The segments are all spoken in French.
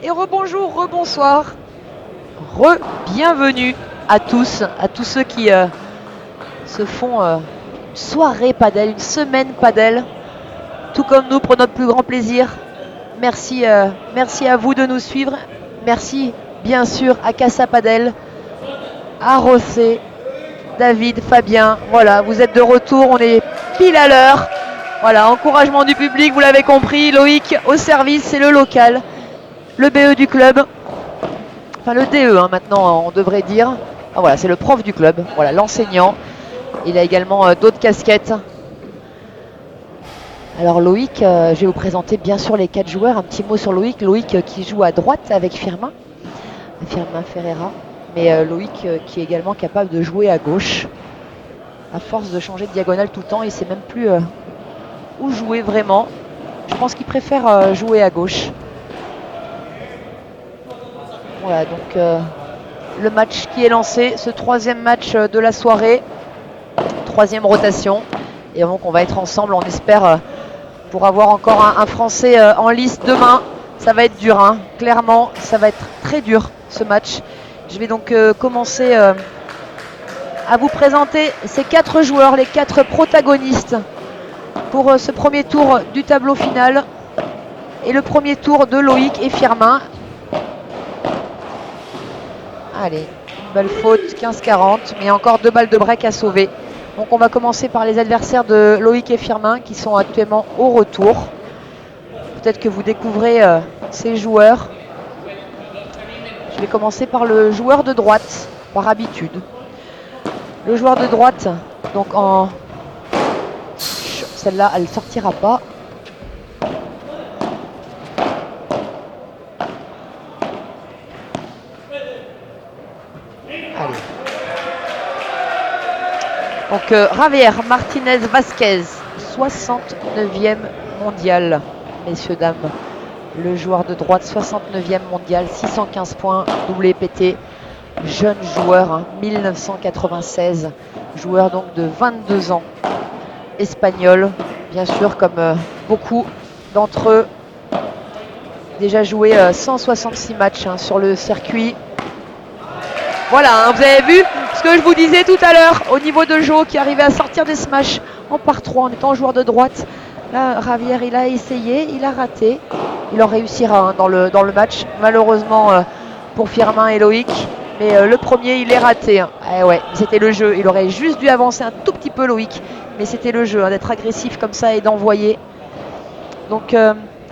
Et rebonjour, rebonsoir, re-bienvenue à tous ceux qui se font une soirée padel, une semaine padel, tout comme nous pour notre plus grand plaisir. Merci, merci à vous de nous suivre. Merci bien sûr à Casa Padel, à Rossé, David, Fabien. Voilà, vous êtes de retour, on est pile à l'heure. Voilà, encouragement du public, vous l'avez compris. Loïc au service, c'est le local, le BE du club. Enfin le DE maintenant on devrait dire. Ah, voilà, c'est le prof du club, voilà, l'enseignant. Il a également d'autres casquettes. Alors Loïc, je vais vous présenter bien sûr les 4 joueurs. Un petit mot sur Loïc. Loïc qui joue à droite avec Firmin Ferreira. Mais Loïc qui est également capable de jouer à gauche. À force de changer de diagonale tout le temps, il ne sait même plus où jouer vraiment. Je pense qu'il préfère jouer à gauche. Voilà, donc le match qui est lancé, ce 3e match de la soirée, 3e rotation. Et donc on va être ensemble, on espère, pour avoir encore un Français en lice demain. Ça va être dur, hein. Clairement, ça va être très dur ce match. Je vais donc commencer à vous présenter ces 4 joueurs, les 4 protagonistes pour ce premier tour du tableau final. Et le premier tour de Loïc et Firmin. Allez, une balle faute, 15-40, mais encore 2 balles de break à sauver. Donc on va commencer par les adversaires de Loïc et Firmin qui sont actuellement au retour. Peut-être que vous découvrez ces joueurs. Je vais commencer par le joueur de droite, par habitude. Le joueur de droite, donc en... Celle-là, elle ne sortira pas. Allez. Donc Javier Martinez Vasquez, 69e mondial, messieurs, dames. Le joueur de droite, 69e mondial, 615 points, doublé pété. Jeune joueur, hein, 1996. Joueur donc de 22 ans. Espagnol, bien sûr, comme beaucoup d'entre eux. Déjà joué 166 matchs sur le circuit. Voilà, hein, vous avez vu ce que je vous disais tout à l'heure au niveau de Jo qui arrivait à sortir des smash en par 3 en étant joueur de droite. Là, Javier, il a essayé, il a raté. Il en réussira dans le match, malheureusement pour Firmin et Loïc. Mais le premier, il est raté. Eh ouais, c'était le jeu. Il aurait juste dû avancer un tout petit peu, Loïc. Mais c'était le jeu, d'être agressif comme ça et d'envoyer. Donc,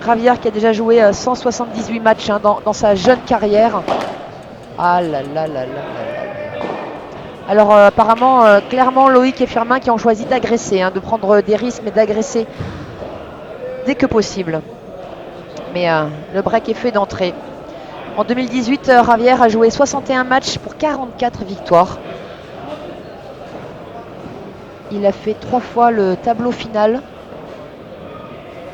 Javier qui a déjà joué 178 matchs dans sa jeune carrière. Ah là là là là là là. Alors apparemment, clairement, Loïc et Firmin qui ont choisi d'agresser, de prendre des risques, mais d'agresser dès que possible. Mais le break est fait d'entrée. En 2018, Javier a joué 61 matchs pour 44 victoires. Il a fait 3 fois le tableau final.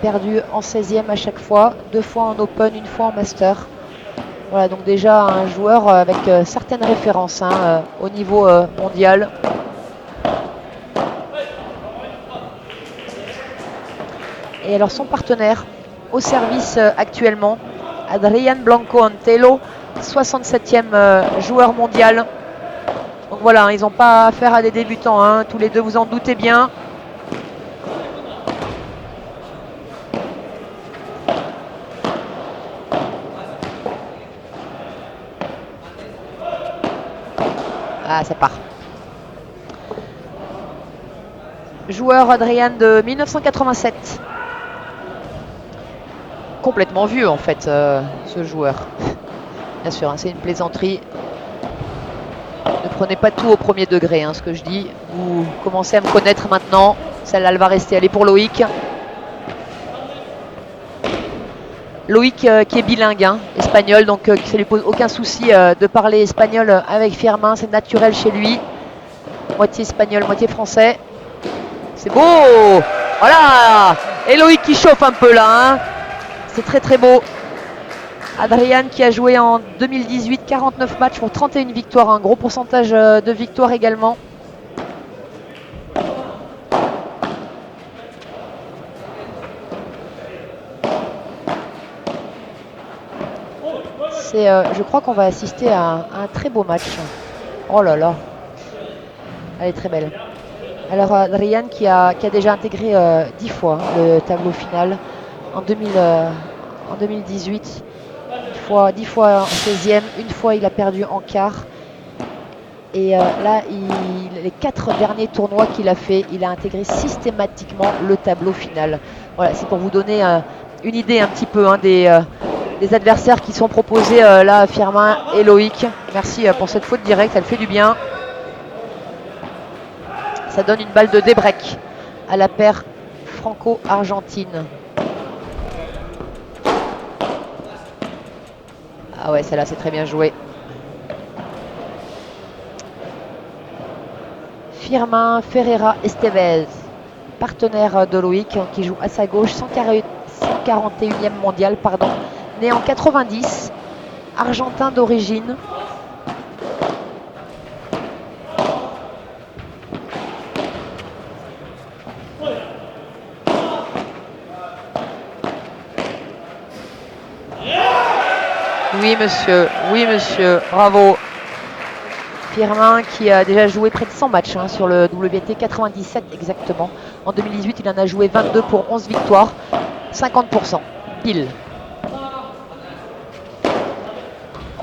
Perdu en 16e à chaque fois, 2 fois en Open, 1 fois en Master. Voilà, donc déjà un joueur avec certaines références au niveau mondial. Et alors son partenaire au service actuellement, Adrián Blanco Antelo, 67e joueur mondial. Donc voilà, ils n'ont pas affaire à des débutants, tous les deux, vous en doutez bien. Ah, ça part. Joueur Adrián de 1987. Complètement vieux en fait, ce joueur. Bien sûr, c'est une plaisanterie. Ne prenez pas tout au premier degré, ce que je dis. Vous commencez à me connaître maintenant. Celle-là, elle va rester. Elle est pour Loïc. Loïc qui est bilingue, espagnol, donc ça ne lui pose aucun souci de parler espagnol avec Firmin. C'est naturel chez lui. Moitié espagnol, moitié français. C'est beau. Voilà. Et Loïc qui chauffe un peu là. C'est très très beau. Adrián qui a joué en 2018 49 matchs pour 31 victoires, un gros pourcentage de victoires également. Je crois qu'on va assister à un très beau match. Oh là là, elle est très belle. Alors Adrian qui a déjà intégré 10 fois le tableau final en 2018, 10 fois en 16e, une fois il a perdu en quart. Et là, les 4 derniers tournois qu'il a fait, il a intégré systématiquement le tableau final. Voilà, c'est pour vous donner une idée un petit peu des adversaires qui sont proposés là, Firmin et Loïc. Merci pour cette faute directe, elle fait du bien. Ça donne une balle de débreak à la paire franco-argentine. Ah ouais, celle-là, c'est très bien joué. Firmin Ferreira Estevez, partenaire de Loïc, qui joue à sa gauche, 141e mondial, pardon, né en 90, argentin d'origine. Oui monsieur, bravo. Firmin qui a déjà joué près de 100 matchs sur le WTA 97 exactement. En 2018, il en a joué 22 pour 11 victoires, 50%, pile.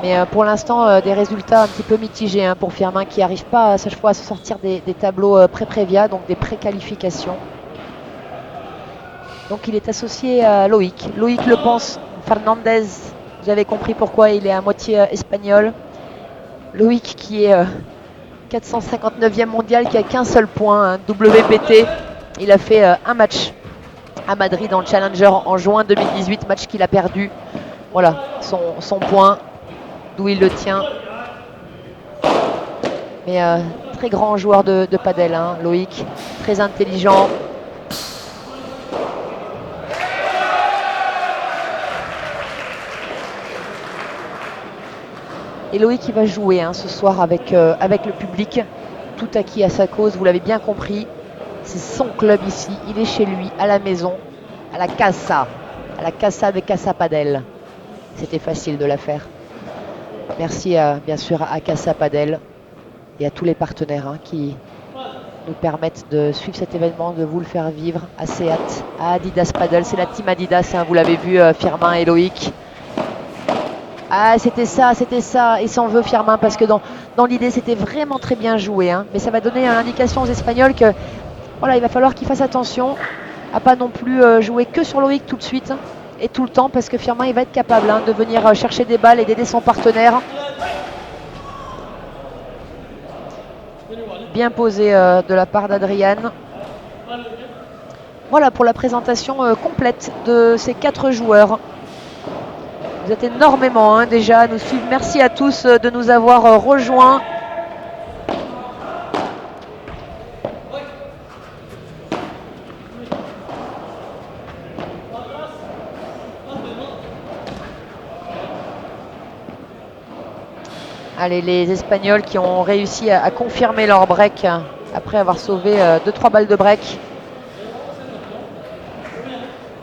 Mais pour l'instant, des résultats un petit peu mitigés pour Firmin qui n'arrive pas à chaque fois à se sortir des tableaux pré-prévia, donc des pré-qualifications. Donc il est associé à Loïc. Loïc Le Pense Fernandez, vous avez compris pourquoi il est à moitié espagnol. Loïc qui est 459e mondial, qui a qu'un seul point, WPT. Il a fait un match à Madrid dans le Challenger en juin 2018, match qu'il a perdu. Voilà son point, d'où il le tient. Mais très grand joueur de padel, Loïc, très intelligent. Et Loïc qui va jouer ce soir avec le public, tout acquis à sa cause, vous l'avez bien compris. C'est son club ici, il est chez lui, à la maison, à la Casa de Casa Padel. C'était facile de la faire. Merci bien sûr à Casa Padel et à tous les partenaires qui nous permettent de suivre cet événement, de vous le faire vivre. À Seat, à Adidas Padel, c'est la team Adidas, vous l'avez vu, Firmin et Loïc. Ah, c'était ça, il s'en veut Firmin parce que dans l'idée c'était vraiment très bien joué, mais ça va donner l'indication aux Espagnols que voilà, il va falloir qu'ils fassent attention à pas non plus jouer que sur Loïc tout de suite et tout le temps, parce que Firmin il va être capable de venir chercher des balles et d'aider son partenaire. Bien posé de la part d'Adrian. Voilà pour la présentation complète de ces 4 joueurs. Vous êtes énormément déjà à nous suivre. Merci à tous de nous avoir rejoints. Allez, les Espagnols qui ont réussi à confirmer leur break après avoir sauvé 2-3 balles de break.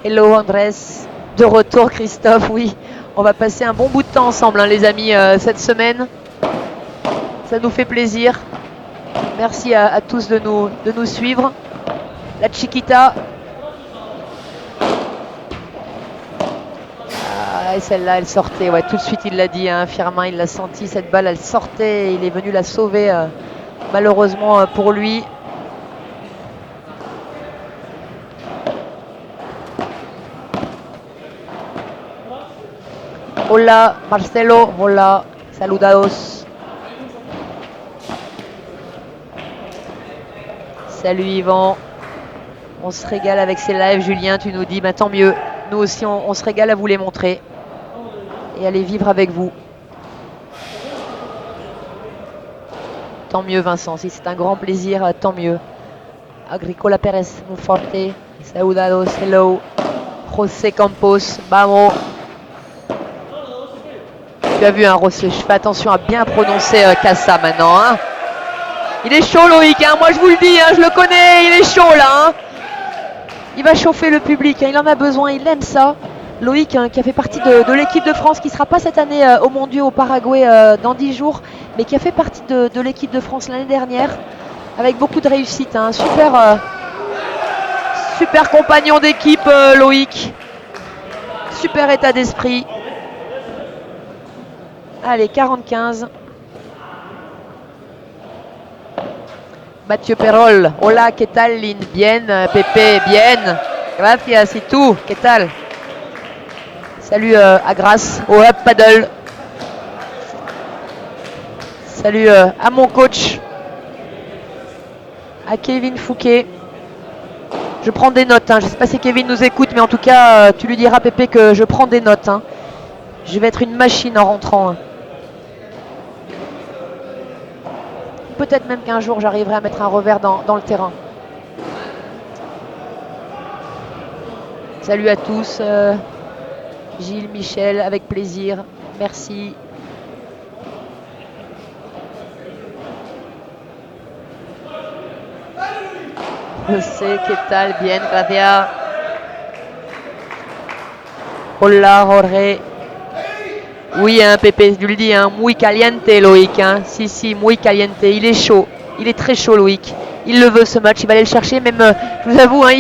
Hello Andrés, de retour Christophe, oui. On va passer un bon bout de temps ensemble les amis cette semaine. Ça nous fait plaisir. Merci à tous de nous suivre. La Chiquita. Et celle-là, elle sortait. Ouais, tout de suite, il l'a dit. Firmin, il l'a senti. Cette balle, elle sortait. Il est venu la sauver. Malheureusement pour lui. Hola Marcelo, hola, saludados. Salut Yvan. On se régale avec ces lives, Julien, tu nous dis, bah, tant mieux. Nous aussi, on se régale à vous les montrer et à les vivre avec vous. Tant mieux Vincent, si c'est un grand plaisir, tant mieux. Agricola Pérez, muy forte, saludados, hello. José Campos, vamos. Tu as vu José, je fais attention à bien prononcer Casa maintenant. Il est chaud Loïc, moi je vous le dis, je le connais, il est chaud là. Il va chauffer le public, il en a besoin, il aime ça. Loïc, hein, qui a fait partie de l'équipe de France, qui ne sera pas cette année aux Mondiaux au Paraguay dans 10 jours, mais qui a fait partie de l'équipe de France l'année dernière, avec beaucoup de réussite. Hein. Super compagnon d'équipe, Loïc. Super état d'esprit. Allez, 45. Mathieu Perol. Hola, ¿qué tal, Lynn? Bien, Pepe, bien. Gracias, y tú, ¿qué tal? Salut à Grasse, au Up Paddle. Salut à mon coach, à Kevin Fouquet. Je prends des notes, hein. Je ne sais pas si Kevin nous écoute, mais en tout cas, tu lui diras, Pépé, que je prends des notes. Hein. Je vais être une machine en rentrant. Hein. Peut-être même qu'un jour, j'arriverai à mettre un revers dans le terrain. Salut à tous. Gilles, Michel, avec plaisir. Merci. José, ¿qué tal? Bien, gracias. Hola, Jorge. Oui, hein, Pépé, tu le dis, hein, muy caliente, Loïc. Hein. Si, muy caliente. Il est chaud. Il est très chaud, Loïc. Il le veut, ce match. Il va aller le chercher. Même, je vous avoue, hein,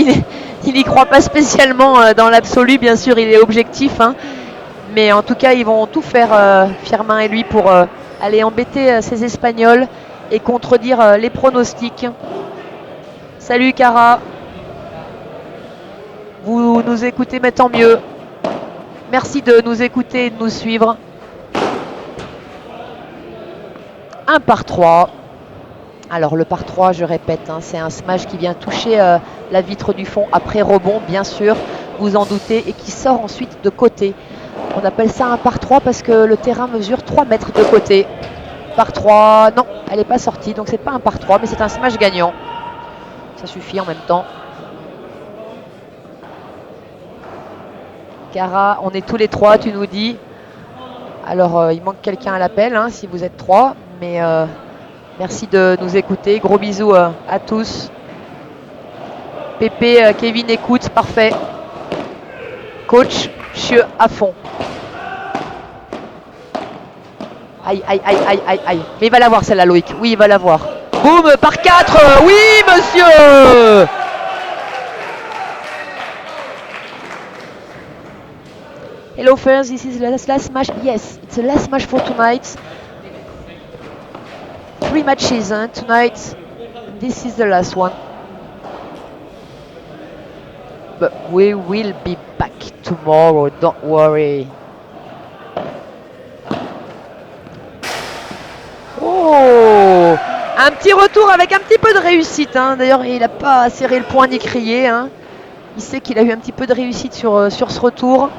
il n'y croit pas spécialement dans l'absolu. Bien sûr, il est objectif. Hein. Mais en tout cas, ils vont tout faire, Firmin et lui, pour aller embêter ces Espagnols et contredire les pronostics. Salut, Cara. Vous nous écoutez, mais tant mieux. Merci de nous écouter et de nous suivre. 1 par 3. Alors le par 3, je répète, hein, c'est un smash qui vient toucher la vitre du fond après rebond, bien sûr, vous en doutez, et qui sort ensuite de côté. On appelle ça un par 3 parce que le terrain mesure 3 mètres de côté. Par 3, non, elle n'est pas sortie, donc c'est pas un par 3, mais c'est un smash gagnant. Ça suffit en même temps. Cara, on est tous les 3, tu nous dis. Alors il manque quelqu'un à l'appel, hein, si vous êtes 3, mais merci de nous écouter. Gros bisous à tous. Pépé, Kevin écoute, parfait. Coach, chieux à fond. Aïe. Mais il va l'avoir celle-là, Loïc. Oui, il va l'avoir. Boum, par 4. Oui, monsieur. Hello, friends. This is the last match. Yes, it's the last match for tonight. 3 matches tonight. This is the last one. But we will be back tomorrow, don't worry. Oh, un petit retour avec un petit peu de réussite. Hein. D'ailleurs, il n'a pas serré le poing ni crié. Hein. Il sait qu'il a eu un petit peu de réussite sur ce retour.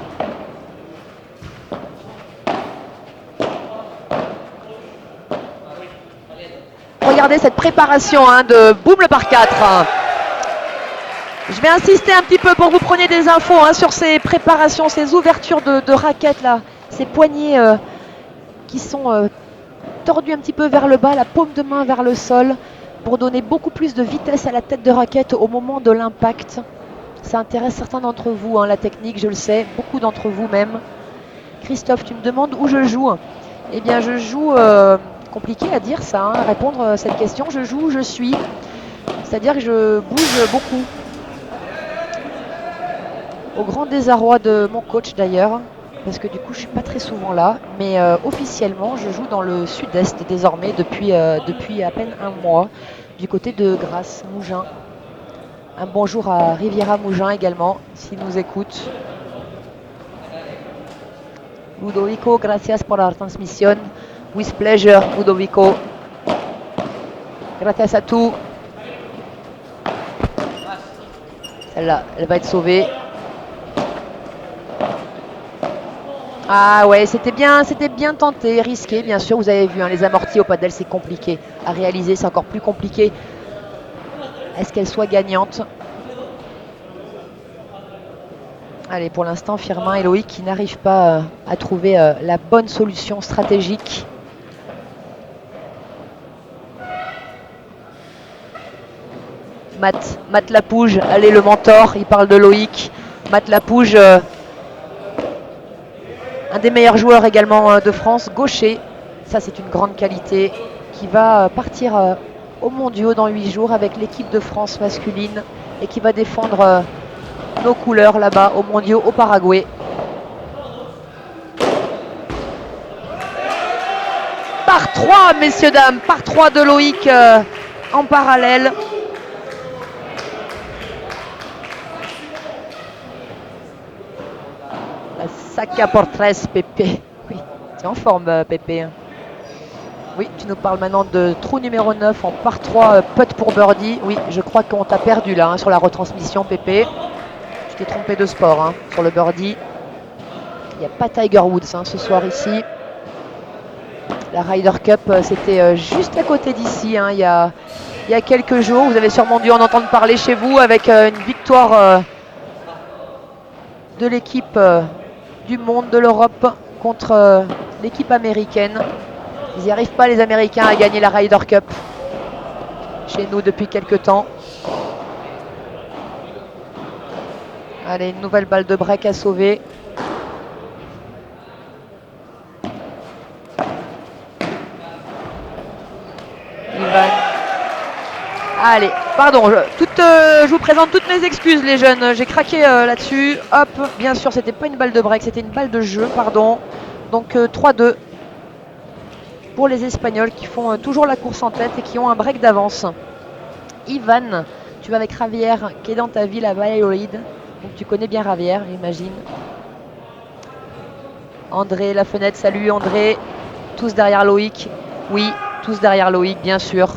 Regardez cette préparation hein, de boum le par 4. Je vais insister un petit peu pour que vous preniez des infos hein, sur ces préparations, ces ouvertures de raquettes là, ces poignets qui sont tordus un petit peu vers le bas, la paume de main vers le sol, pour donner beaucoup plus de vitesse à la tête de raquette au moment de l'impact. Ça intéresse certains d'entre vous, hein, la technique, je le sais, beaucoup d'entre vous même. Christophe, tu me demandes où je joue. Eh bien, je joue, compliqué à dire ça, hein, répondre à cette question, je joue où je suis. C'est-à-dire que je bouge beaucoup. Au grand désarroi de mon coach d'ailleurs, parce que du coup je suis pas très souvent là, mais officiellement je joue dans le sud-est désormais depuis à peine un mois, du côté de Grasse, Mougins. Un bonjour à Riviera Mougins également, s'il nous écoute. Ludovico, gracias por la transmission. With pleasure, Ludovico. Gracias à tous. Celle-là, elle va être sauvée. Ah ouais, c'était bien tenté, risqué, bien sûr. Vous avez vu, hein, les amortis au padel, c'est compliqué à réaliser. C'est encore plus compliqué. Est-ce qu'elle soit gagnante? Allez, pour l'instant, Firmin et Loïc qui n'arrivent pas à trouver la bonne solution stratégique. Matt Lapouge, allez le mentor, il parle de Loïc. Matt Lapouge Un des meilleurs joueurs également de France, gaucher. Ça, c'est une grande qualité qui va partir aux mondiaux dans 8 jours avec l'équipe de France masculine et qui va défendre nos couleurs là-bas aux mondiaux au Paraguay. Par 3, messieurs, dames, par 3 de Loïc en parallèle. La saca por tres, Pépé. Oui, tu es en forme, Pépé. Oui, tu nous parles maintenant de trou numéro 9 en par 3, putt pour birdie. Oui, je crois qu'on t'a perdu là sur la retransmission, Pépé. Tu t'es trompé de sport sur le birdie. Il n'y a pas Tiger Woods ce soir ici. La Ryder Cup, c'était juste à côté d'ici, il y a quelques jours. Vous avez sûrement dû en entendre parler chez vous avec une victoire de l'équipe du monde, de l'Europe, contre l'équipe américaine. Ils n'y arrivent pas, les Américains, à gagner la Ryder Cup chez nous depuis quelques temps. Allez, une nouvelle balle de break à sauver. Ivan. Allez, pardon, je vous présente toutes mes excuses les jeunes, j'ai craqué là-dessus. Hop, bien sûr, c'était pas une balle de break, c'était une balle de jeu, pardon. Donc 3-2 pour les Espagnols qui font toujours la course en tête et qui ont un break d'avance. Ivan, tu vas avec Javier qui est dans ta ville à Valladolid. Donc tu connais bien Javier, j'imagine. André, la fenêtre, salut André. Tous derrière Loïc. Oui, tous derrière Loïc, bien sûr.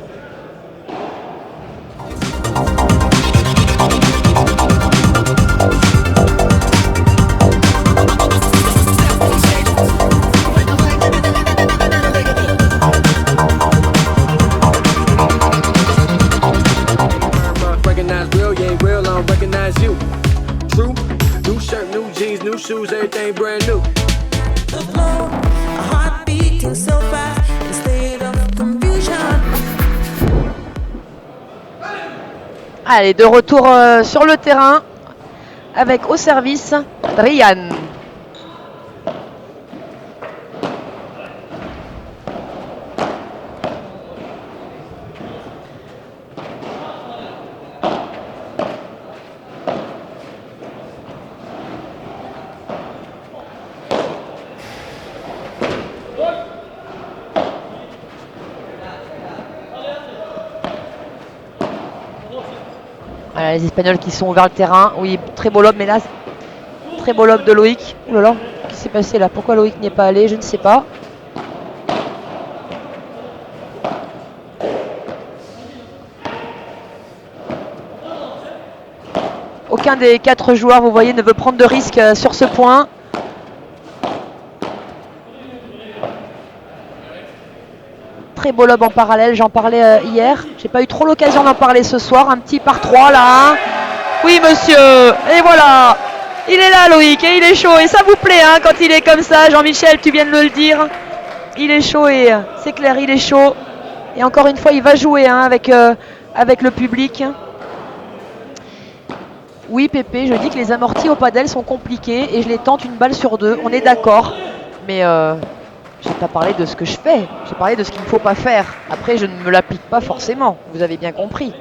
Shoes, everything brand new. Allez, de retour sur le terrain avec au service Adrian. Voilà, les Espagnols qui sont vers le terrain. Oui, très beau lob, mais là, très beau lob de Loïc. Ouh là là, qu'est-ce qui s'est passé là? Pourquoi Loïc n'y est pas allé? Je ne sais pas. Aucun des 4 joueurs, vous voyez, ne veut prendre de risque sur ce point. Très beau lob en parallèle, j'en parlais hier. J'ai pas eu trop l'occasion d'en parler ce soir. Un petit par 3 là. Oui monsieur, et voilà. Il est là Loïc et il est chaud et ça vous plaît quand il est comme ça. Jean-Michel, tu viens de le dire. Il est chaud et c'est clair, il est chaud. Et encore une fois, il va jouer avec le public. Oui Pépé, je dis que les amortis au padel sont compliqués et je les tente une balle sur 2. On est d'accord. Mais j'ai pas parlé de ce que je fais, j'ai parlé de ce qu'il ne faut pas faire. Après, je ne me l'applique pas forcément, vous avez bien compris.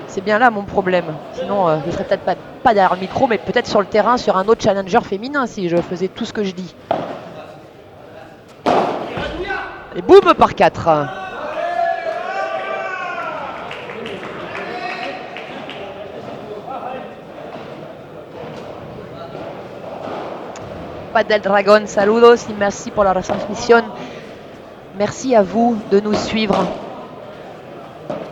C'est bien là mon problème. Sinon, je ne serais peut-être pas derrière le micro, mais peut-être sur le terrain, sur un autre challenger féminin, si je faisais tout ce que je dis. Et boum, par 4. Padel Dragon, saludos y merci pour la retransmission. Merci à vous de nous suivre.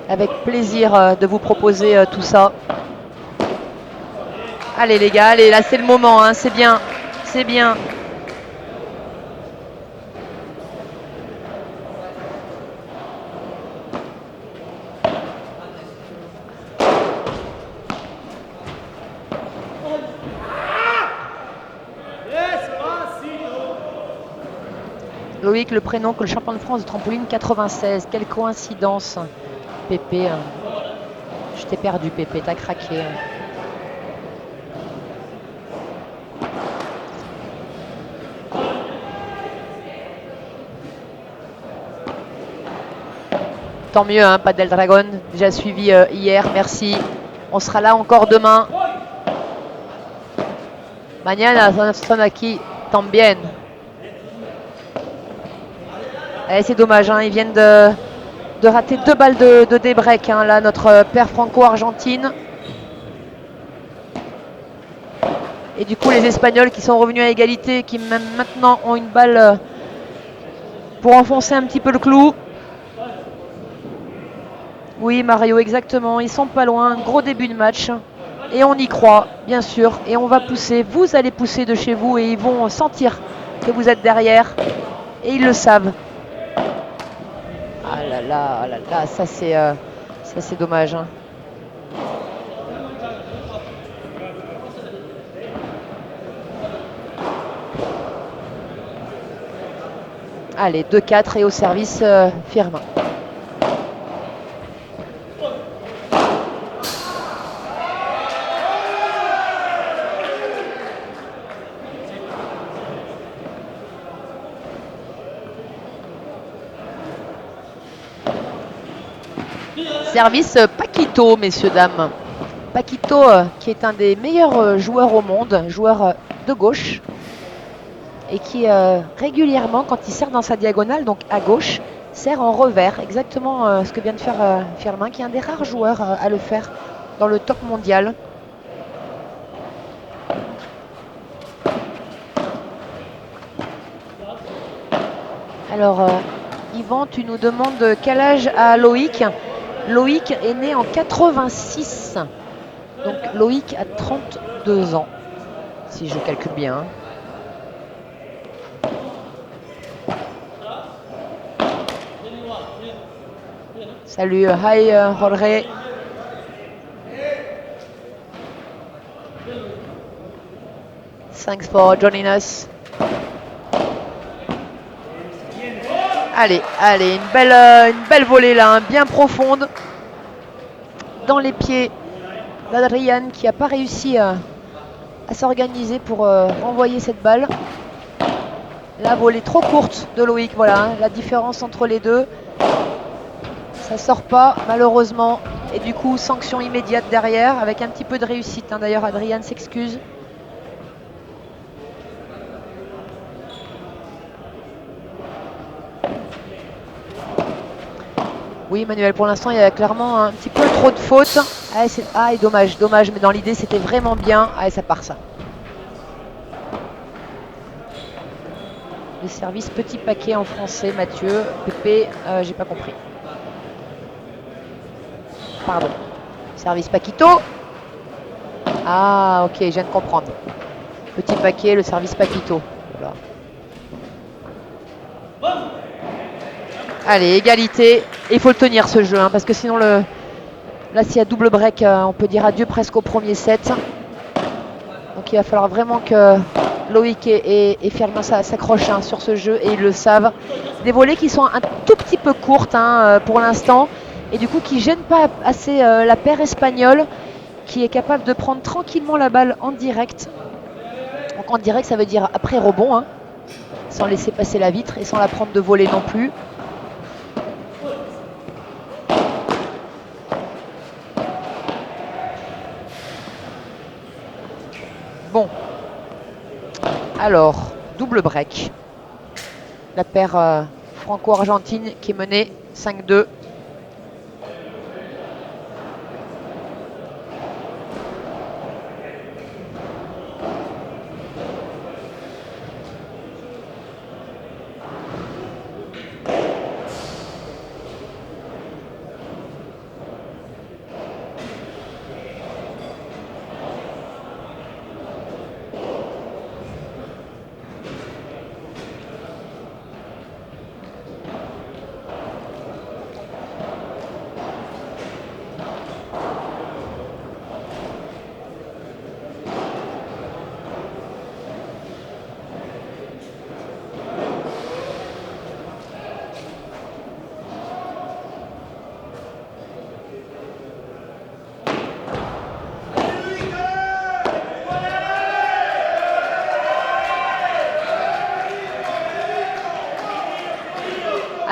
Avec plaisir de vous proposer tout ça. Allez les gars, allez, là c'est le moment, c'est bien, c'est bien. Loïc, le prénom que le champion de France de trampoline 96. Quelle coïncidence. Pépé, je t'ai perdu Pépé, t'as craqué. tant mieux, hein, Padel Dragon, déjà suivi hier, merci. On sera là encore demain. Mañana son aquí también. C'est dommage, hein, ils viennent de rater 2 balles de débreak, hein, là, notre paire franco-argentine. Et du coup, les Espagnols qui sont revenus à égalité, qui même maintenant ont une balle pour enfoncer un petit peu le clou. Oui, Mario, exactement. Ils sont pas loin. Gros début de match. Et on y croit, bien sûr. Et on va pousser. Vous allez pousser de chez vous et ils vont sentir que vous êtes derrière. Et ils le savent. Ah là là, ah là là, ça c'est dommage, hein. Allez, 2-4 et au service Firmin. Service Paquito, messieurs, dames. Paquito, qui est un des meilleurs joueurs au monde, joueur de gauche, et qui régulièrement, quand il sert dans sa diagonale, donc à gauche, sert en revers, exactement ce que vient de faire Firmin, qui est un des rares joueurs à le faire dans le top mondial. Alors, Yvan, tu nous demandes quel âge a Loïc. Loïc est né en 86, donc Loïc a 32 ans, si je calcule bien. Salut, hi Jorge. Thanks for joining us. Allez, allez, une belle volée là, hein, bien profonde. Dans les pieds d'Adrian qui n'a pas réussi à s'organiser pour renvoyer cette balle. La volée trop courte de Loïc, voilà, hein, la différence entre les deux. Ça sort pas malheureusement. Et du coup, sanction immédiate derrière avec un petit peu de réussite, hein. D'ailleurs, Adrian s'excuse. Oui, Manuel, pour l'instant, il y a clairement un petit peu trop de fautes. Et dommage, dommage, mais dans l'idée, c'était vraiment bien. Ah, ça part ça. Le service petit paquet en français, Mathieu. Pépé, j'ai pas compris. Pardon. Service Paquito. Ah, ok, je viens de comprendre. Petit paquet, le service Paquito. Voilà. Allez, égalité. Et il faut le tenir ce jeu, hein, parce que sinon, là, s'il y a double break, on peut dire adieu presque au premier set. Donc il va falloir vraiment que Loïc et Firmin s'accrochent, hein, sur ce jeu, et ils le savent. Des volées qui sont un tout petit peu courtes, hein, pour l'instant, et du coup qui ne gênent pas assez la paire espagnole, qui est capable de prendre tranquillement la balle en direct. Donc en direct, ça veut dire après rebond, hein, sans laisser passer la vitre et sans la prendre de volée non plus. Bon, alors, double break. La paire franco-argentine qui est menée 5-2.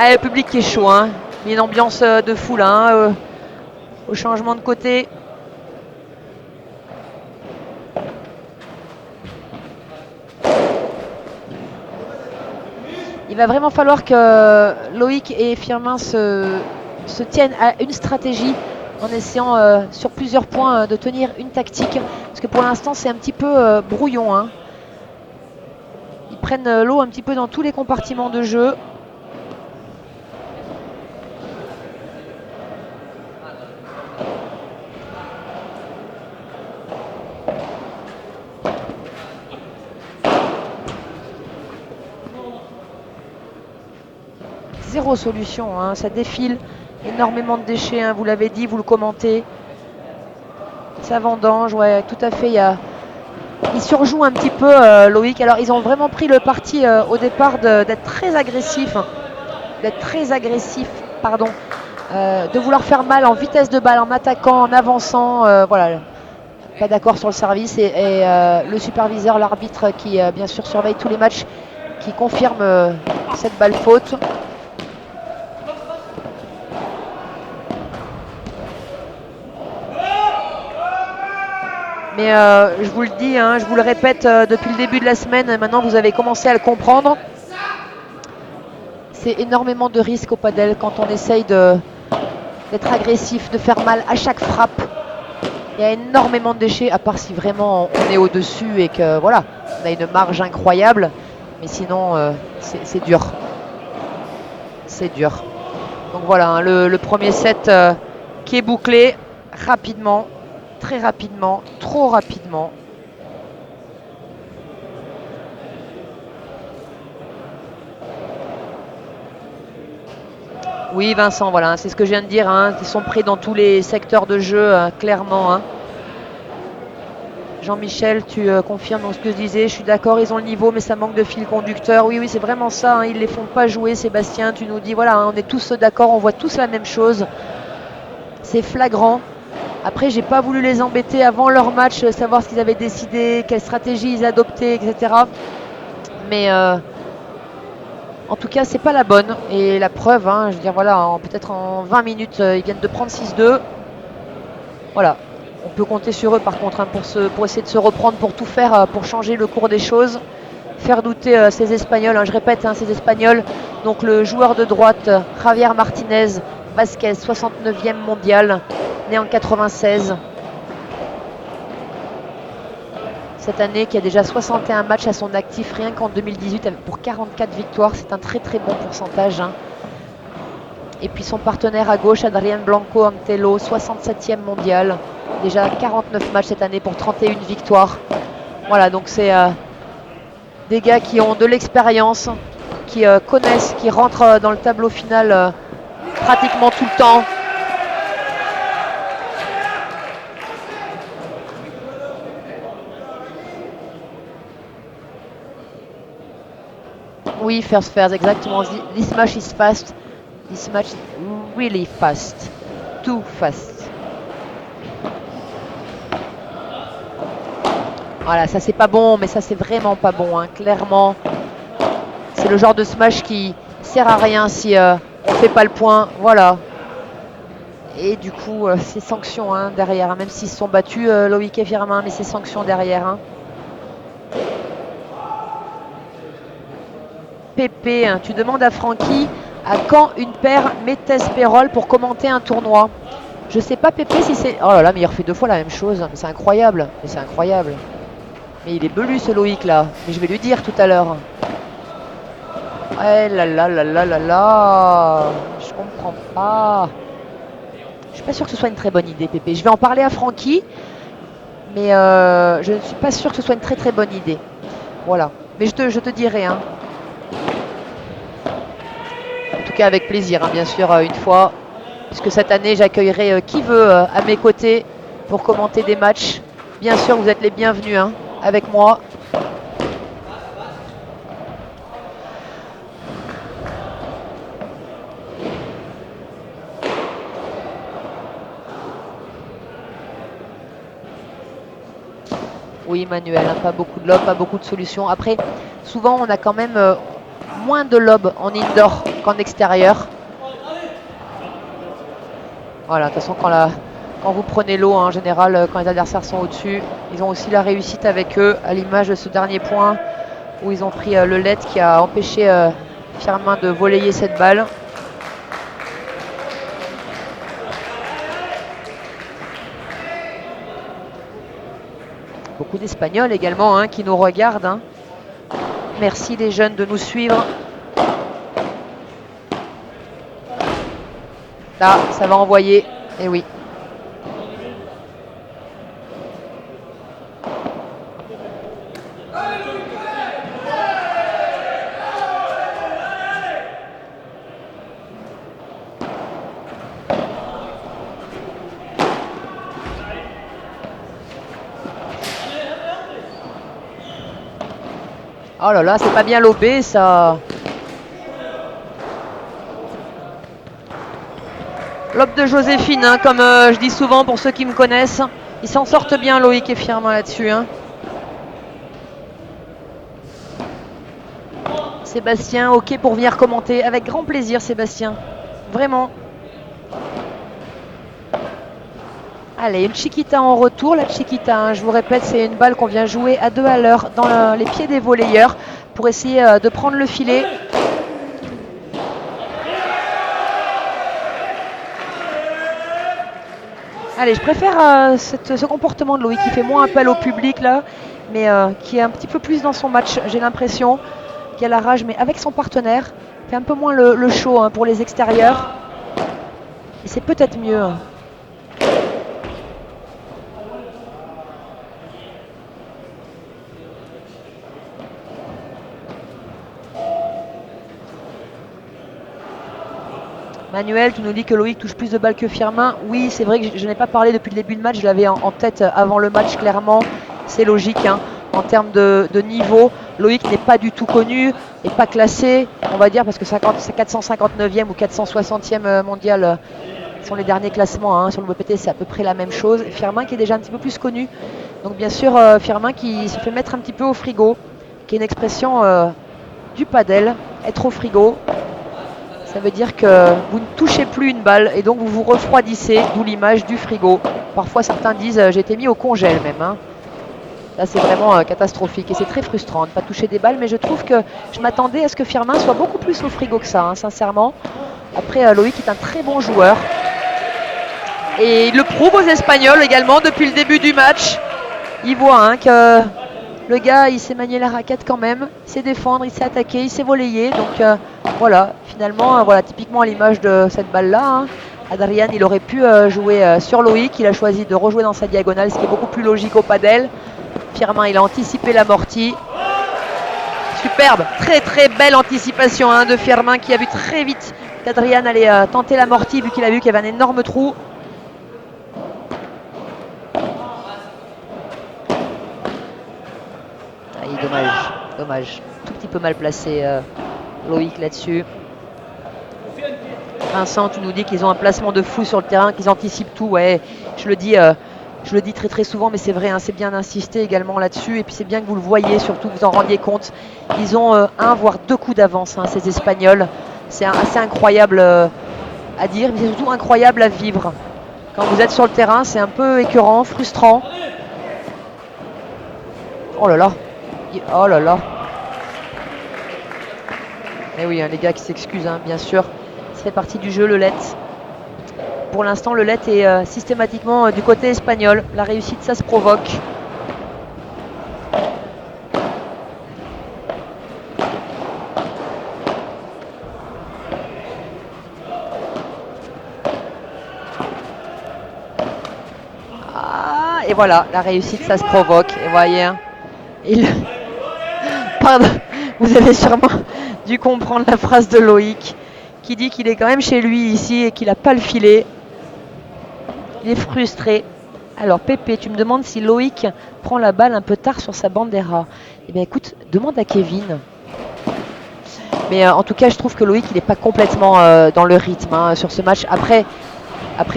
Ah, le public qui est chaud, hein. Mais une ambiance de fou là, hein, au changement de côté. Il va vraiment falloir que Loïc et Firmin se tiennent à une stratégie en essayant sur plusieurs points de tenir une tactique. Parce que pour l'instant, c'est un petit peu brouillon, hein. Ils prennent l'eau un petit peu dans tous les compartiments de jeu. Zéro solution, hein, ça défile. Énormément de déchets, hein, vous l'avez dit, vous le commentez. Ça vendange, ouais, tout à fait. Il surjoue un petit peu Loïc. Alors ils ont vraiment pris le parti au départ d'être très agressif. Pardon. De vouloir faire mal en vitesse de balle, en attaquant, en avançant. Voilà, pas d'accord sur le service. Et le superviseur, l'arbitre qui bien sûr surveille tous les matchs, qui confirme cette balle faute. Mais je vous le dis, hein, je vous le répète depuis le début de la semaine, maintenant vous avez commencé à le comprendre. C'est énormément de risques au padel quand on essaye d'être agressif, de faire mal à chaque frappe. Il y a énormément de déchets, à part si vraiment on est au-dessus et que voilà, on a une marge incroyable. Mais sinon, c'est dur. C'est dur. Donc voilà, hein, le premier set qui est bouclé rapidement, très rapidement, trop rapidement. Oui, Vincent, voilà, c'est ce que je viens de dire. Hein, ils sont pris dans tous les secteurs de jeu, clairement. Hein. Jean-Michel, tu confirmes ce que je disais. Je suis d'accord, ils ont le niveau, mais ça manque de fil conducteur. Oui, c'est vraiment ça. Hein, ils ne les font pas jouer, Sébastien. Tu nous dis, voilà, hein, on est tous d'accord, on voit tous la même chose. C'est flagrant. Après, j'ai pas voulu les embêter avant leur match, savoir ce qu'ils avaient décidé, quelle stratégie ils adoptaient, etc. Mais en tout cas, c'est pas la bonne. Et la preuve, hein, je veux dire, voilà, peut-être en 20 minutes, ils viennent de prendre 6-2. Voilà. On peut compter sur eux, par contre, hein, pour essayer de se reprendre, pour tout faire, pour changer le cours des choses. Faire douter ces Espagnols. Hein, je répète, hein, ces Espagnols. Donc le joueur de droite, Javier Martinez Vasquez, 69e mondial, né en 96. Cette année, qui a déjà 61 matchs à son actif, rien qu'en 2018, pour 44 victoires. C'est un très très bon pourcentage. Hein. Et puis son partenaire à gauche, Adrien Blanco Antelo, 67e mondial. Déjà 49 matchs cette année pour 31 victoires. Voilà, donc c'est des gars qui ont de l'expérience, qui connaissent, qui rentrent dans le tableau final pratiquement tout le temps. Oui, first fairs, exactement. This match is fast. This match is really fast. Too fast. Voilà, ça c'est pas bon, mais ça c'est vraiment pas bon, hein, clairement. C'est le genre de smash qui sert à rien si on fait pas le point. Voilà. Et du coup, c'est sanctions hein, derrière, hein, même s'ils se sont battus, Loïc et Firmin, mais c'est sanctions derrière. Hein. Pépé, hein, tu demandes à Francky à quand une paire Métès-Pérol pour commenter un tournoi. Je sais pas Pépé si c'est... Oh là là, mais il refait 2 fois la même chose. C'est incroyable. Mais c'est incroyable. Mais il est belu ce Loïc là. Mais je vais lui dire tout à l'heure. Eh là là là là là là. Je comprends pas. Je suis pas sûr que ce soit une très bonne idée, Pépé. Je vais en parler à Francky. Mais je ne suis pas sûr que ce soit une très très bonne idée. Voilà. Mais je te dirai. Hein. En tout cas avec plaisir, hein, bien sûr, une fois. Puisque cette année, j'accueillerai qui veut à mes côtés pour commenter des matchs. Bien sûr, vous êtes les bienvenus hein, avec moi. Oui, Manuel, hein, pas beaucoup de lobes, pas beaucoup de solutions. Après, souvent, on a quand même moins de lobes en indoor qu'en extérieur. Voilà, de toute façon, quand vous prenez l'eau, en général, quand les adversaires sont au-dessus, ils ont aussi la réussite avec eux, à l'image de ce dernier point où ils ont pris le LED qui a empêché Firmin de volleyer cette balle. Beaucoup d'Espagnols également hein, qui nous regardent. Hein. Merci les jeunes de nous suivre. Là, ça va envoyer. Et oui. Oh là là, c'est pas bien lobé ça. Lob de Joséphine, hein, comme je dis souvent pour ceux qui me connaissent. Ils s'en sortent bien Loïc et Firmin là-dessus. Hein. Sébastien, ok pour venir commenter. Avec grand plaisir Sébastien. Vraiment. Allez, une chiquita en retour. La chiquita, hein, je vous répète, c'est une balle qu'on vient jouer à 2 à l'heure dans les pieds des volleyeurs pour essayer de prendre le filet. Allez, je préfère ce comportement de Loïc qui fait moins appel au public là, mais qui est un petit peu plus dans son match, j'ai l'impression, qui a la rage, mais avec son partenaire, fait un peu moins le show hein, pour les extérieurs. Et c'est peut-être mieux. Hein. Manuel, tu nous dis que Loïc touche plus de balles que Firmin. Oui, c'est vrai que je n'ai pas parlé depuis le début de match, je l'avais en tête avant le match, clairement. C'est logique, hein. En termes de niveau, Loïc n'est pas du tout connu, n'est pas classé, on va dire, parce que c'est 459e ou 460e mondial sont les derniers classements. Hein. Sur le WPT, c'est à peu près la même chose. Firmin qui est déjà un petit peu plus connu. Donc bien sûr, Firmin qui se fait mettre un petit peu au frigo, qui est une expression du padel, être au frigo. Ça veut dire que vous ne touchez plus une balle et donc vous vous refroidissez, d'où l'image du frigo. Parfois certains disent j'ai été mis au congèle même. Hein. Là c'est vraiment catastrophique et c'est très frustrant de ne pas toucher des balles, mais je trouve que je m'attendais à ce que Firmin soit beaucoup plus au frigo que ça, hein, sincèrement. Après Loïc est un très bon joueur. Et il le prouve aux Espagnols également depuis le début du match. Il voit hein, que le gars, il sait manier la raquette quand même, il sait défendre, il sait attaquer, il sait volleyer. Donc voilà, finalement, voilà, typiquement à l'image de cette balle-là, hein, Adrian, il aurait pu jouer sur Loïc. Il a choisi de rejouer dans sa diagonale, ce qui est beaucoup plus logique au padel. Firmin, il a anticipé l'amorti. Superbe, très très belle anticipation hein, de Firmin qui a vu très vite qu'Adrian allait tenter l'amorti vu qu'il a vu qu'il y avait un énorme trou. Dommage. Tout petit peu mal placé Loïc là-dessus. Vincent, tu nous dis qu'ils ont un placement de fou sur le terrain, qu'ils anticipent tout. Ouais, je le dis très très souvent, mais c'est vrai, hein, c'est bien d'insister également là-dessus. Et puis c'est bien que vous le voyez, surtout que vous en rendiez compte. Ils ont un voire 2 coups d'avance, hein, ces Espagnols. C'est assez incroyable à dire, mais c'est surtout incroyable à vivre. Quand vous êtes sur le terrain, c'est un peu écœurant, frustrant. Oh là là. Oh là là. Et oui, hein, les gars qui s'excusent, hein, bien sûr. Ça fait partie du jeu, le let. Pour l'instant, le let est systématiquement du côté espagnol. La réussite, ça se provoque. Ah, et voilà, la réussite, ça se provoque. Et voyez, hein, Pardon, vous avez sûrement dû comprendre la phrase de Loïc qui dit qu'il est quand même chez lui ici et qu'il n'a pas le filet. Il est frustré. Alors Pépé, tu me demandes si Loïc prend la balle un peu tard sur sa bandera. Eh bien écoute, demande à Kevin. Mais en tout cas, je trouve que Loïc, il n'est pas complètement dans le rythme hein, sur ce match. Après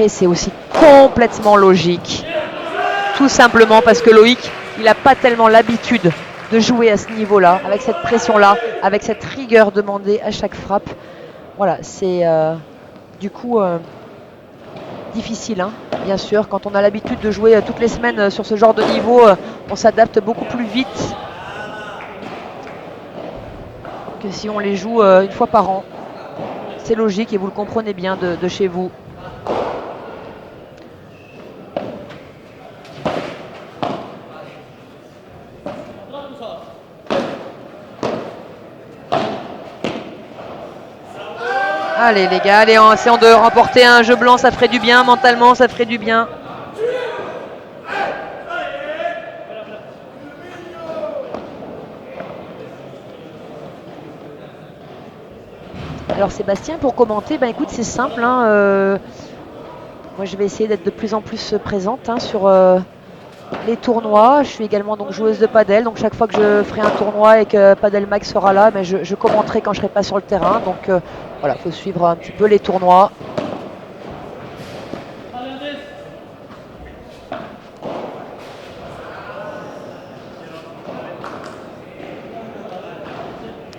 c'est aussi complètement logique. Tout simplement parce que Loïc, il n'a pas tellement l'habitude de jouer à ce niveau-là, avec cette pression-là, avec cette rigueur demandée à chaque frappe. Voilà, c'est du coup difficile, hein, bien sûr. Quand on a l'habitude de jouer toutes les semaines sur ce genre de niveau, on s'adapte beaucoup plus vite que si on les joue une fois par an. C'est logique et vous le comprenez bien de chez vous. Allez les gars, allez, essayons de remporter un jeu blanc, ça ferait du bien, mentalement ça ferait du bien. Alors Sébastien, pour commenter, ben écoute, c'est simple, hein, moi je vais essayer d'être de plus en plus présente hein, sur les tournois. Je suis également donc joueuse de padel, donc chaque fois que je ferai un tournoi et que Padel Mag sera là, ben je commenterai quand je serai pas sur le terrain. Donc voilà, il faut suivre un petit peu les tournois.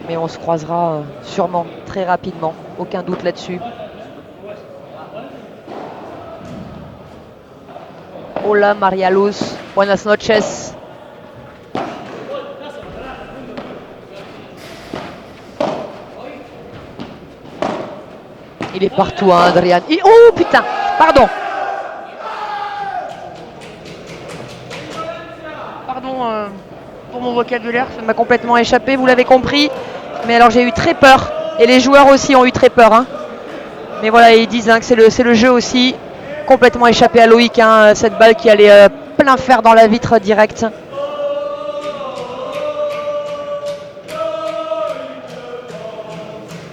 Mais on se croisera sûrement très rapidement, aucun doute là-dessus. Hola María Luz, buenas noches. Il est partout, hein, Adrian. Oh putain, pardon. Pardon pour mon vocabulaire, ça m'a complètement échappé, vous l'avez compris. Mais alors j'ai eu très peur, et les joueurs aussi ont eu très peur. Hein. Mais voilà, ils disent hein, que c'est le jeu aussi. Complètement échappé à Loïc, hein, cette balle qui allait plein fer dans la vitre direct.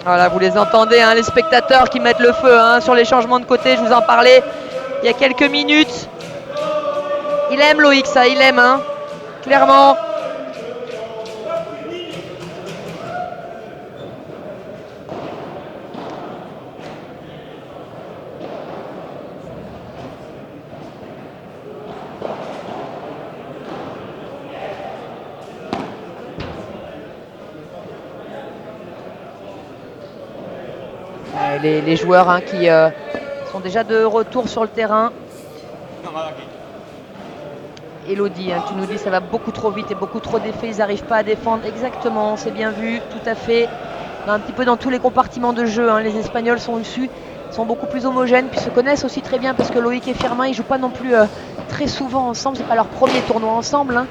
Voilà, vous les entendez, hein, les spectateurs qui mettent le feu hein, sur les changements de côté, je vous en parlais il y a quelques minutes. Il aime Loïc, ça, il aime, hein, clairement. Les joueurs hein, qui sont déjà de retour sur le terrain. Elodie, hein, tu nous dis ça va beaucoup trop vite et beaucoup trop d'effets, ils n'arrivent pas à défendre. Exactement, c'est bien vu, tout à fait. Un petit peu dans tous les compartiments de jeu, hein, les Espagnols sont issus, sont beaucoup plus homogènes, puis se connaissent aussi très bien parce que Loïc et Firmin, ils jouent pas non plus très souvent ensemble. C'est pas leur premier tournoi ensemble, hein,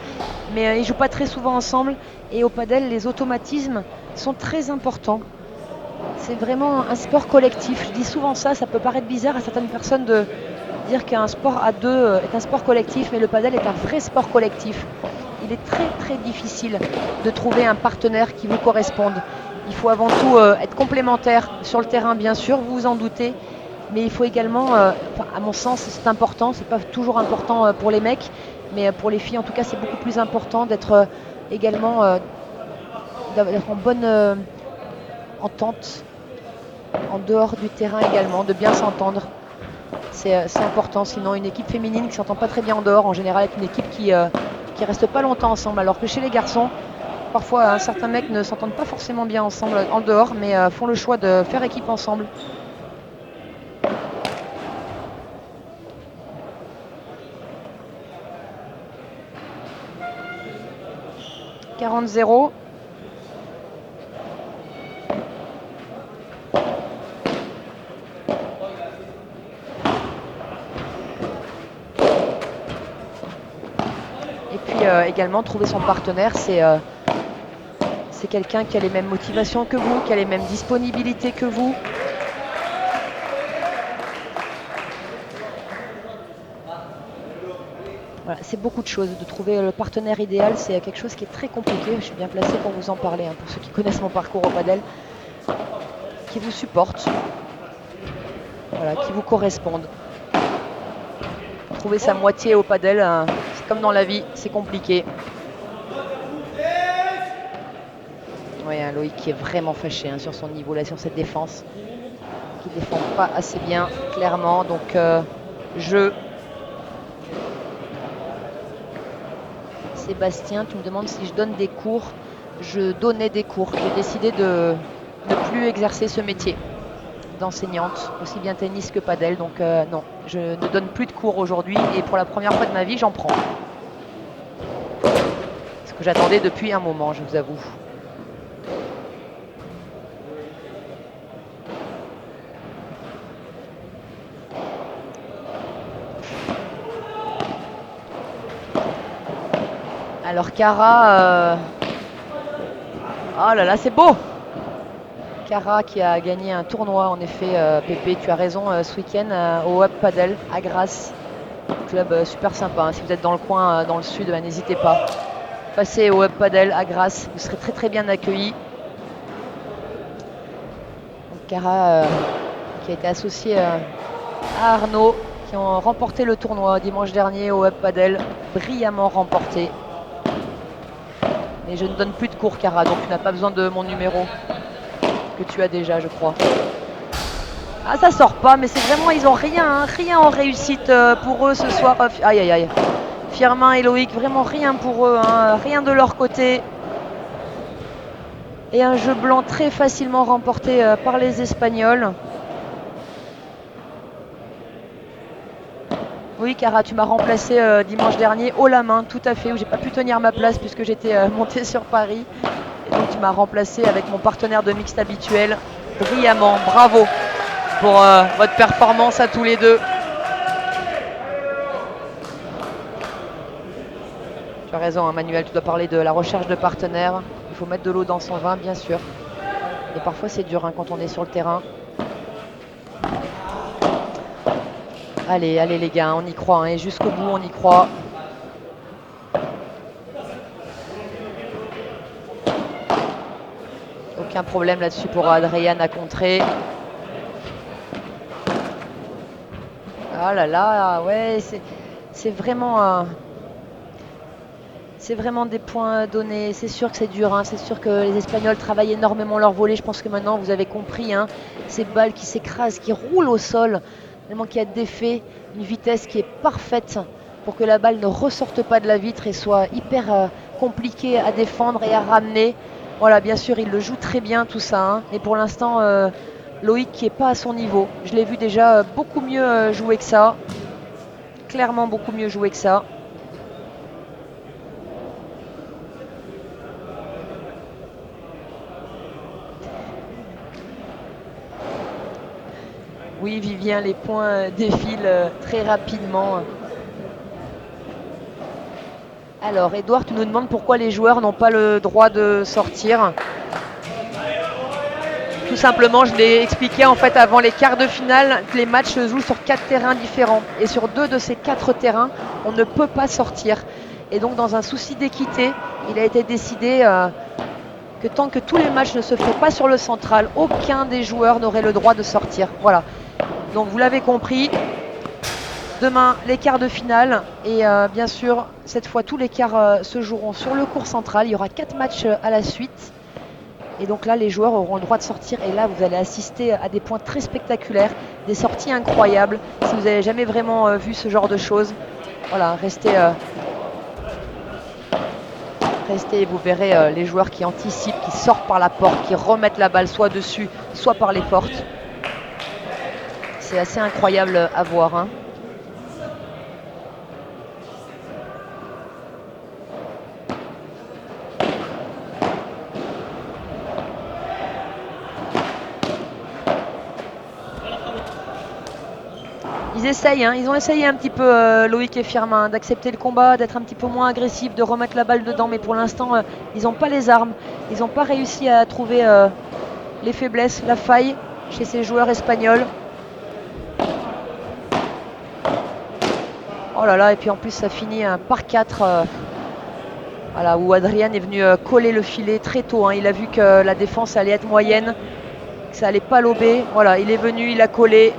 mais ils jouent pas très souvent ensemble. Et au padel, les automatismes sont très importants. C'est vraiment un sport collectif. Je dis souvent ça, ça peut paraître bizarre à certaines personnes de dire qu'un sport à deux est un sport collectif, mais le padel est un vrai sport collectif. Il est très très difficile de trouver un partenaire qui vous corresponde. Il faut avant tout être complémentaire sur le terrain, bien sûr, vous vous en doutez, mais il faut également, à mon sens, c'est important, c'est pas toujours important pour les mecs, mais pour les filles en tout cas, c'est beaucoup plus important d'être également d'être en bonne entente en dehors du terrain également, de bien s'entendre. C'est important, sinon une équipe féminine qui ne s'entend pas très bien en dehors, en général, est une équipe qui reste pas longtemps ensemble. Alors que chez les garçons, parfois certains mecs ne s'entendent pas forcément bien ensemble en dehors, mais font le choix de faire équipe ensemble. « 40-0 ». Également trouver son partenaire, c'est quelqu'un qui a les mêmes motivations que vous, qui a les mêmes disponibilités que vous. Voilà, c'est beaucoup de choses. De trouver le partenaire idéal, c'est quelque chose qui est très compliqué. Je suis bien placée pour vous en parler, hein, pour ceux qui connaissent mon parcours au padel, qui vous supportent, voilà, qui vous correspondent. Trouver sa moitié au padel, hein, c'est comme dans la vie, c'est compliqué. Oui, hein, Loïc qui est vraiment fâché hein, sur son niveau là, sur cette défense, qui ne défend pas assez bien, clairement. Donc, Sébastien, tu me demandes si je donne des cours. Je donnais des cours. J'ai décidé de ne plus exercer ce métier d'enseignante, aussi bien tennis que padel. Donc non, je ne donne plus de cours aujourd'hui et pour la première fois de ma vie, j'en prends. Ce que j'attendais depuis un moment, je vous avoue. Alors Cara, oh là là, c'est beau! Cara qui a gagné un tournoi, en effet, Pépé, tu as raison, ce week-end au Hub Padel à Grasse. Club super sympa, hein. Si vous êtes dans le coin, dans le sud, n'hésitez pas. Passez au Hub Padel à Grasse, vous serez très très bien accueillis. Donc Cara qui a été associé à Arnaud, qui ont remporté le tournoi dimanche dernier au Hub Padel, brillamment remporté. Mais je ne donne plus de cours, Cara, donc tu n'as pas besoin de mon numéro que tu as déjà, je crois. Ah, ça sort pas, mais c'est vraiment, ils ont rien, hein, rien en réussite pour eux ce soir. Aïe, aïe, aïe. Firmin et Loïc, vraiment rien pour eux, hein, rien de leur côté. Et un jeu blanc très facilement remporté par les Espagnols. Oui, Cara, tu m'as remplacé dimanche dernier haut la main, tout à fait, où j'ai pas pu tenir ma place puisque j'étais montée sur Paris. Et donc tu m'as remplacé avec mon partenaire de mixte habituel, brillamment. Bravo pour votre performance à tous les deux. Tu as raison, hein, Manuel, tu dois parler de la recherche de partenaires. Il faut mettre de l'eau dans son vin, bien sûr. Et parfois c'est dur hein, quand on est sur le terrain. Allez, allez les gars, on y croit, hein, et jusqu'au bout on y croit. Aucun problème là-dessus pour Adrian à contrer. Ah là là, ouais, c'est vraiment... c'est vraiment des points donnés. C'est sûr que c'est dur. Hein. C'est sûr que les Espagnols travaillent énormément leur volée. Je pense que maintenant vous avez compris. Hein. Ces balles qui s'écrasent, qui roulent au sol. Tellement qu'il y a d'effet. Une vitesse qui est parfaite pour que la balle ne ressorte pas de la vitre et soit hyper compliquée à défendre et à ramener. Voilà, bien sûr, il le joue très bien tout ça. Hein. Mais pour l'instant, Loïc qui n'est pas à son niveau. Je l'ai vu déjà beaucoup mieux jouer que ça. Clairement beaucoup mieux jouer que ça. Oui, Vivien, les points défilent très rapidement. Alors, Edouard, tu nous demandes pourquoi les joueurs n'ont pas le droit de sortir. Tout simplement, je l'ai expliqué en fait avant les quarts de finale, les matchs se jouent sur 4 terrains différents. Et sur 2 de ces 4 terrains, on ne peut pas sortir. Et donc, dans un souci d'équité, il a été décidé que tant que tous les matchs ne se feraient pas sur le central, aucun des joueurs n'aurait le droit de sortir. Voilà. Donc vous l'avez compris, demain les quarts de finale et bien sûr cette fois tous les quarts se joueront sur le court central. Il y aura 4 matchs à la suite et donc là les joueurs auront le droit de sortir et là vous allez assister à des points très spectaculaires, des sorties incroyables. Si vous n'avez jamais vraiment vu ce genre de choses, voilà, restez et vous verrez les joueurs qui anticipent, qui sortent par la porte, qui remettent la balle soit dessus, soit par les portes. C'est assez incroyable à voir. Hein. Ils essayent, hein. Ils ont essayé un petit peu, Loïc et Firmin, d'accepter le combat, d'être un petit peu moins agressifs, de remettre la balle dedans. Mais pour l'instant, ils n'ont pas les armes. Ils n'ont pas réussi à trouver les faiblesses, la faille chez ces joueurs espagnols. Oh là là, et puis en plus ça finit par 4. Voilà, où Adrian est venu coller le filet très tôt. Hein. Il a vu que la défense allait être moyenne, que ça allait pas lober. Voilà, il est venu, il a collé,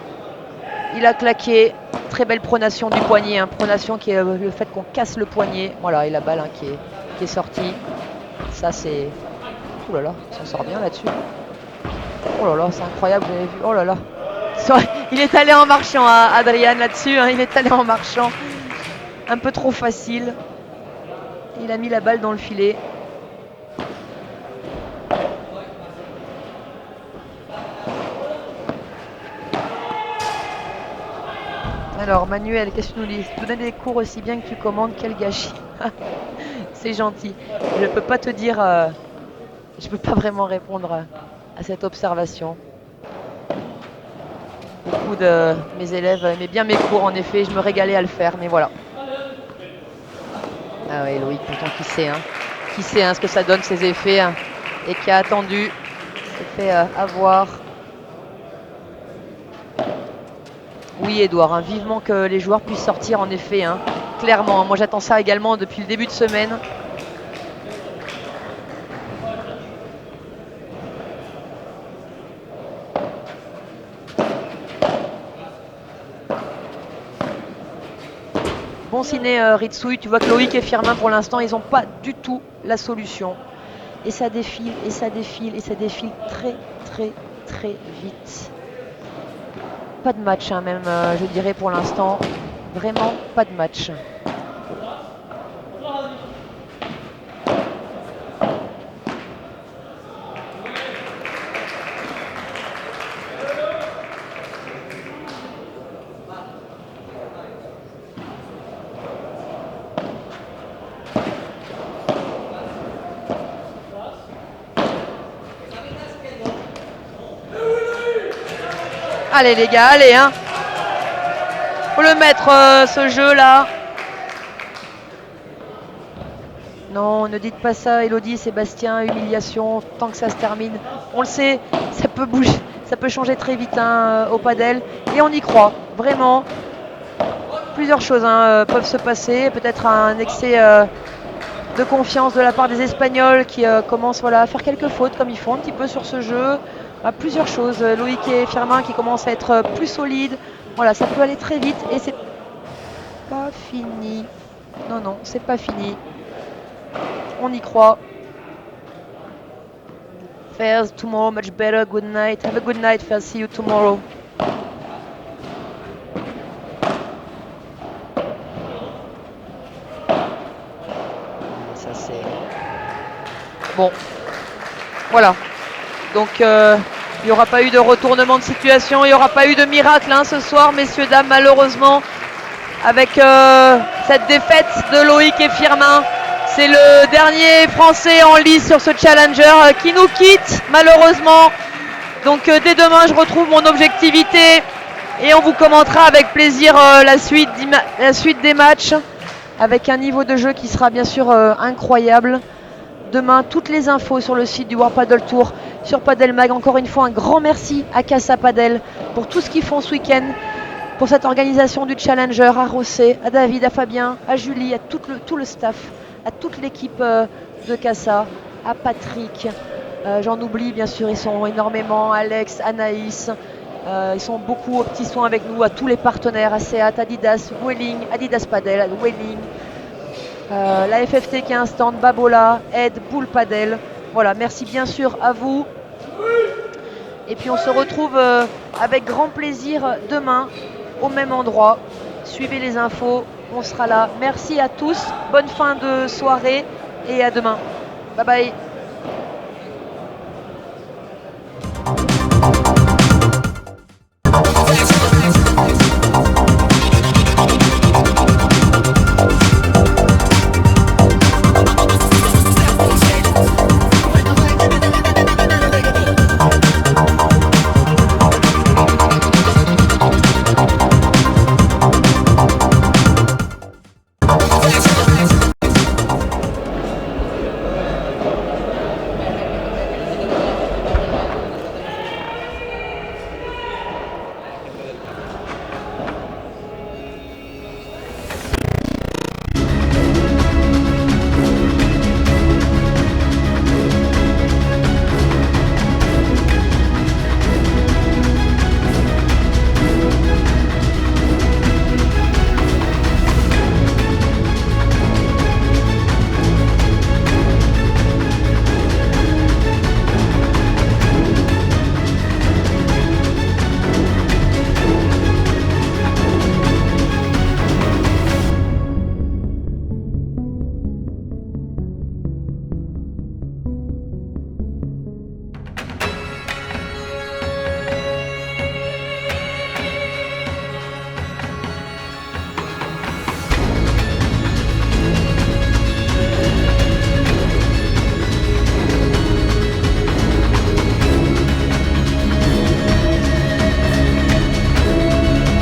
il a claqué. Très belle pronation du poignet. Hein. Pronation qui est le fait qu'on casse le poignet. Voilà, et la balle hein, qui est sortie. Ça c'est... Oh là là, il s'en sort bien là-dessus. Oh là là, c'est incroyable, vous avez vu. Oh là là. Il est allé en marchant, hein, Adrian, là-dessus. Hein. Il est allé en marchant. Un peu trop facile. Il a mis la balle dans le filet. Alors Manuel, qu'est-ce que tu nous dis? Tu donnes des cours aussi bien que tu commandes, quel gâchis. C'est gentil. Je peux pas te dire, je peux pas vraiment répondre à cette observation. Beaucoup de mes élèves aimaient bien mes cours, en effet, je me régalais à le faire, mais voilà. Ah oui, Loïc, pourtant qui sait, ce que ça donne, ces effets, hein, et qui a attendu, s'est fait avoir. Oui, Edouard, vivement que les joueurs puissent sortir, en effet, clairement. Moi, j'attends ça également depuis le début de semaine. Bon ciné Ritsouille, tu vois que Loïc et Firmin pour l'instant ils n'ont pas du tout la solution. Et ça défile, et ça défile, et ça défile très très très vite. Pas de match même je dirais pour l'instant. Vraiment pas de match. Allez les gars, allez faut le mettre ce jeu là. Non, ne dites pas ça, Elodie, Sébastien, humiliation, tant que ça se termine. On le sait, ça peut bouger, ça peut changer très vite au padel. Et on y croit, vraiment. Plusieurs choses peuvent se passer. Peut-être un excès de confiance de la part des Espagnols qui commencent à faire quelques fautes comme ils font un petit peu sur ce jeu. Plusieurs choses. Loïc et Firmin qui commencent à être plus solides. Voilà, ça peut aller très vite et c'est pas fini. Non, non, c'est pas fini. On y croit. Fairs, tomorrow much better. Good night. Have a good night. Fairs, see you tomorrow. Ça c'est... Bon. Voilà. Donc il n'y aura pas eu de retournement de situation. Il n'y aura pas eu de miracle ce soir, messieurs, dames, malheureusement. Avec cette défaite de Loïc et Firmin. C'est le dernier Français en lice sur ce Challenger qui nous quitte malheureusement. Donc dès demain je retrouve mon objectivité et on vous commentera avec plaisir la suite des matchs avec un niveau de jeu qui sera bien sûr incroyable. Demain, toutes les infos sur le site du World Padel Tour, sur Padel Mag. Encore une fois, un grand merci à Casa Padel pour tout ce qu'ils font ce week-end, pour cette organisation du Challenger, à Rossé, à David, à Fabien, à Julie, à tout le staff, à toute l'équipe de Casa, à Patrick. J'en oublie bien sûr, ils sont énormément, Alex, Anaïs, ils sont beaucoup aux petits soins avec nous, à tous les partenaires, à Seat, Adidas, Welling, Adidas Padel, Welling, la FFT qui est un stand, Babola, Ed, Bull Padel. Voilà, merci bien sûr à vous. Et puis on se retrouve avec grand plaisir demain au même endroit. Suivez les infos, on sera là. Merci à tous, bonne fin de soirée et à demain. Bye bye.